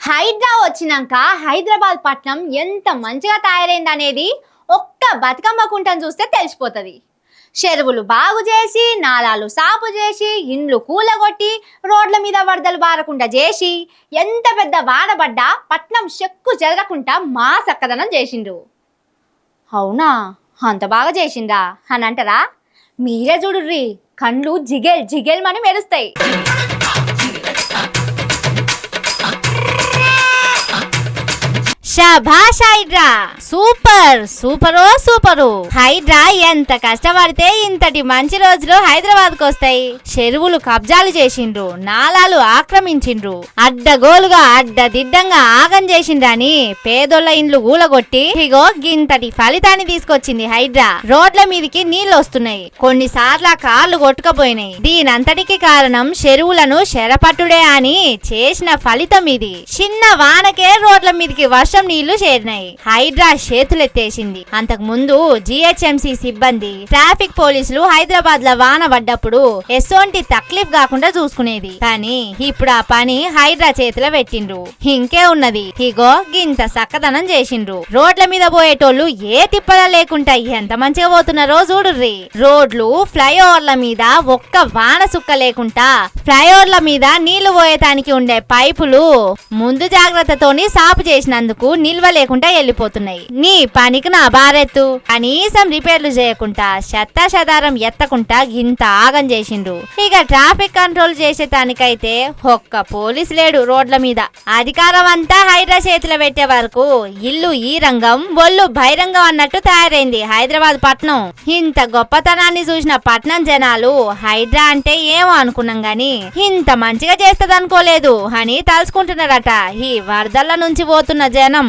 హైడ్రా వచ్చినాక హైదరాబాద్ పట్నం ఎంత మంచిగా తయారైంది అనేది ఒక్క బతుకమ్మ కుంటను చూస్తే తెలిసిపోతుంది. చెరువులు బాగు చేసి, నాలాలు సాపు చేసి, ఇండ్లు కూలగొట్టి, రోడ్ల మీద వరదలు బారకుండా చేసి, ఎంత పెద్ద వానబడ్డా పట్నం చెక్కు చెదరకుండా మా చక్కదనం చేసిండ్రు. అవునా, అంత బాగా చేసిండ్రా అని అంటారా? మీరే చూడుర్రి, కండ్లు జిగేల్ జిగేల్ మని మెరుస్తాయి. శభాష్ హైడ్రా, సూపర్ సూపరో సూపరు. హైడ్రా ఎంత కష్టపడితే ఇంతటి మంచి రోజులు హైదరాబాద్ కు వస్తాయి. చెరువులు కబ్జాలు చేసిండ్రు, నాలాలు ఆక్రమించిండ్రు, అడ్డగోలుగా అడ్డదిడ్డంగా ఆగం చేసిండ్రని పేదోళ్ల ఇండ్లు గూలగొట్టి ఇగో గింతటి ఫలితాన్ని తీసుకొచ్చింది హైడ్రా. రోడ్ల మీదకి నీళ్లు వస్తున్నాయి, కొన్నిసార్లు కార్లు కొట్టుకపోయినాయి. దీనంతటికి కారణం చెరువులను శరపట్టుడే అని చేసిన ఫలితం ఇది. చిన్న వానకే రోడ్ల మీదకి వర్షం నీళ్లు చేరినాయి. హైడ్రా చేతులెత్తేసింది. అంతకు ముందు జిహెచ్ఎంసి సిబ్బంది, ట్రాఫిక్ పోలీసులు హైదరాబాద్ లో వాన పడ్డప్పుడు ఎసోంటి తక్లీఫ్ కాకుండా చూసుకునేది. కానీ ఇప్పుడు ఆ పని హైడ్రా చేతిలో పెట్టిండ్రు. ఇంకే ఉన్నది, ఇగో గింత సక్కదనం చేసిండ్రు. రోడ్ల మీద పోయేటోళ్లు ఏ తిప్పలా లేకుండా ఎంత మంచిగా పోతున్నారో చూడుర్రి. రోడ్లు, ఫ్లైఓవర్ల మీద ఒక్క వాన సుక్క లేకుండా ఫ్లైఓవర్ల మీద నీళ్లు పోయేటానికి ఉండే పైపులు ముందు జాగ్రత్తతోని సాపు చేసినందుకు నిల్వ లేకుండా వెళ్ళిపోతున్నాయి. నీ పనికి నా బారెత్తు. కనీసం రిపేర్లు చేయకుండా శత శతారం ఎత్తకుండా ఇంత ఆగం చేసిండ్రు. ఇక ట్రాఫిక్ కంట్రోల్ చేసేటానికైతే ఒక్క పోలీసు లేడు రోడ్ల మీద. అధికారం అంతా హైడ్రా చేతిలో పెట్టే వరకు ఇల్లు ఈ రంగం, ఒళ్ళు బహిరంగం అన్నట్టు తయారైంది హైదరాబాద్ పట్నం. ఇంత గొప్పతనాన్ని చూసిన పట్నం జనాలు హైడ్రా అంటే ఏమో అనుకున్నాం గాని ఇంత మంచిగా చేస్తదనుకోలేదు అని తలుసుకుంటున్నారట ఈ వరదల నుంచి పోతున్న జనం.